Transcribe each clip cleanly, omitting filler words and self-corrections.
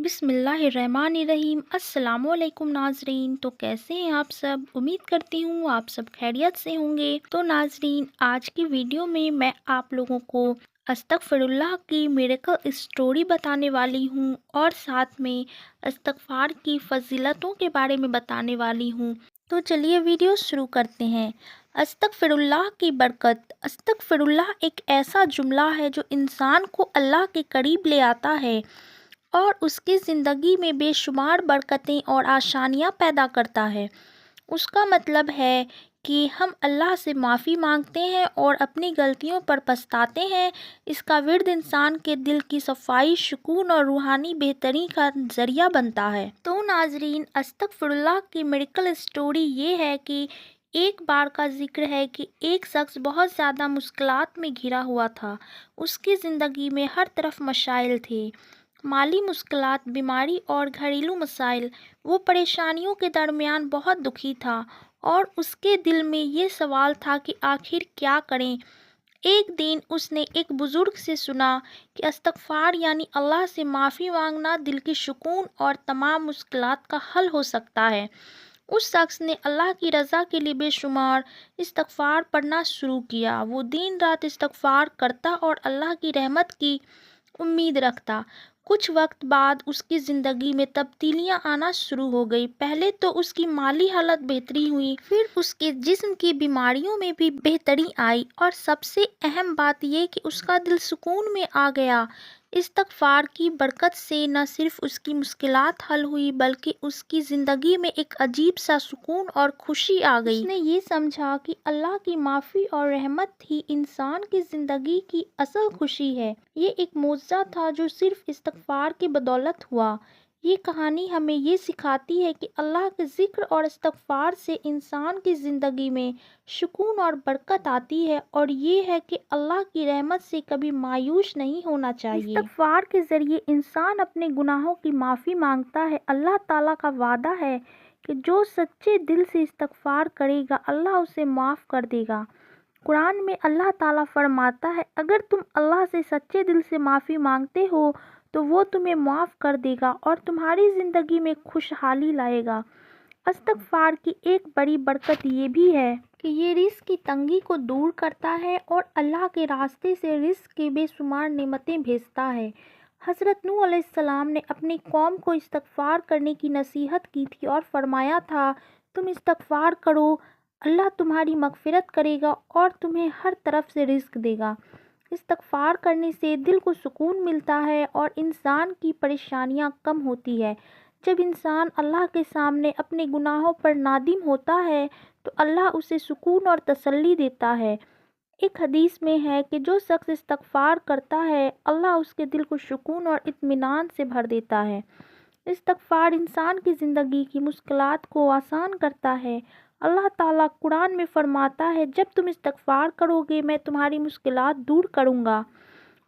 बिस्मिल्लाहिर्रहमानिर्रहीम। अस्सलाम वालेकुम नाजरीन। तो कैसे हैं आप सब? उम्मीद करती हूँ आप सब खैरियत से होंगे। तो नाजरीन, आज की वीडियो में मैं आप लोगों को अस्तगफिरुल्लाह की मिरेकल स्टोरी बताने वाली हूँ और साथ में इस्तगफार की फजीलतों के बारे में बताने वाली हूँ। तो चलिए वीडियो शुरू करते हैं। अस्तगफिरुल्लाह की बरकत। अस्तगफिरुल्लाह एक ऐसा जुमला है जो इंसान को अल्लाह के करीब ले आता है और उसकी ज़िंदगी में बेशुमार बरकतें और आसानियाँ पैदा करता है। उसका मतलब है कि हम अल्लाह से माफ़ी मांगते हैं और अपनी गलतियों पर पछताते हैं। इसका विर्द इंसान के दिल की सफाई, सुकून और रूहानी बेहतरी का ज़रिया बनता है। तो नाजरीन, अस्तगफिरुल्लाह की मिरेकल स्टोरी ये है कि एक बार का जिक्र है कि एक शख्स बहुत ज़्यादा मुश्किलात में घिरा हुआ था। उसकी ज़िंदगी में हर तरफ मशाइल थे, माली मुश्किलात, बीमारी और घरेलू मसाइल। वो परेशानियों के दरमियान बहुत दुखी था और उसके दिल में ये सवाल था कि आखिर क्या करें। एक दिन उसने एक बुज़ुर्ग से सुना कि इस्तग़फ़ार यानी अल्लाह से माफ़ी मांगना दिल की सुकून और तमाम मुश्किलात का हल हो सकता है। उस शख्स ने अल्लाह की रज़ा के लिए बेशुमार इस्तग़फ़ार पढ़ना शुरू किया। वो दिन रात इस्तग़फ़ार करता और अल्लाह की रहमत की उम्मीद रखता। कुछ वक्त बाद उसकी ज़िंदगी में तब्दीलियां आना शुरू हो गई। पहले तो उसकी माली हालत बेहतरी हुई, फिर उसके जिस्म की बीमारियों में भी बेहतरी आई और सबसे अहम बात यह कि उसका दिल सुकून में आ गया। इस्तग़फ़ार की बरकत से न सिर्फ उसकी मुश्किलात हल हुई बल्कि उसकी ज़िंदगी में एक अजीब सा सुकून और खुशी आ गई। उसने ये समझा कि अल्लाह की माफ़ी और रहमत ही इंसान की ज़िंदगी की असल खुशी है। ये एक मौजज़ा था जो सिर्फ इस्तग़फ़ार की बदौलत हुआ। ये कहानी हमें ये सिखाती है कि अल्लाह के ज़िक्र और इस्तग़फ़ार से इंसान की ज़िंदगी में सुकून और बरकत आती है और ये है कि अल्लाह की रहमत से कभी मायूस नहीं होना चाहिए। इस्तग़फ़ार के ज़रिए इंसान अपने गुनाहों की माफ़ी मांगता है। अल्लाह ताला का वादा है कि जो सच्चे दिल से इस्तग़फ़ार करेगा अल्लाह उसे माफ़ कर देगा। कुरान में अल्लाह ताला फरमाता है, अगर तुम अल्लाह से सच्चे दिल से माफ़ी मांगते हो तो वो तुम्हें माफ़ कर देगा और तुम्हारी ज़िंदगी में खुशहाली लाएगा। इस्तग़फ़ार की एक बड़ी बरकत ये भी है कि ये रिज़्क़ की तंगी को दूर करता है और अल्लाह के रास्ते से रिज़्क़ की बेशुमार नेमतें भेजता है। हज़रत नूह अलैहिस्सलाम ने अपनी कौम को इस्तग़फ़ार करने की नसीहत की थी और फरमाया था, तुम इस्तग़फ़ार करो, अल्लाह तुम्हारी मग़फ़िरत करेगा और तुम्हें हर तरफ से रिज़्क़ देगा। इस्तग़फ़ार करने से दिल को सुकून मिलता है और इंसान की परेशानियां कम होती है। जब इंसान अल्लाह के सामने अपने गुनाहों पर नादिम होता है तो अल्लाह उसे सुकून और तसल्ली देता है। एक हदीस में है कि जो शख्स इस्तग़फ़ार करता है अल्लाह उसके दिल को सुकून और इत्मीनान से भर देता है। इस्तग़फ़ार इंसान की ज़िंदगी की मुश्किलात को आसान करता है। अल्लाह ताला कुरान में फरमाता है, जब तुम इस्तग़फ़ार करोगे मैं तुम्हारी मुश्किलात दूर करूँगा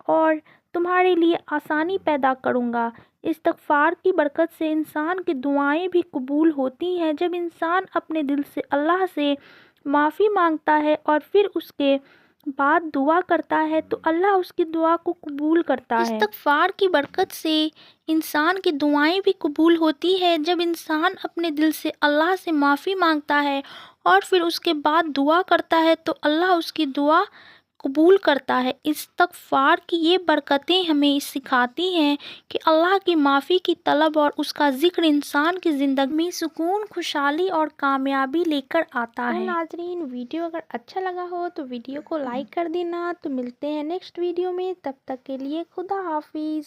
और तुम्हारे लिए आसानी पैदा करूँगा। इस्तग़फ़ार की बरकत से इंसान की दुआएं भी कबूल होती हैं। जब इंसान अपने दिल से अल्लाह से माफ़ी मांगता है और फिर उसके बाद दुआ करता है तो अल्लाह उसकी दुआ को कबूल करता है। इस्तग़फ़ार की बरकत से इंसान की दुआएं भी कबूल होती है। जब इंसान अपने दिल से अल्लाह से माफ़ी मांगता है और फिर उसके बाद दुआ करता है तो अल्लाह उसकी दुआ कबूल करता है। इस्तग़फ़ार की ये बरकतें हमें सिखाती हैं कि अल्लाह की माफ़ी की तलब और उसका ज़िक्र इंसान की ज़िंदगी में सुकून, खुशहाली और कामयाबी लेकर आता है। तो नाज़रीन, वीडियो अगर अच्छा लगा हो तो वीडियो को लाइक कर देना। तो मिलते हैं नेक्स्ट वीडियो में, तब तक के लिए खुदा हाफिज़।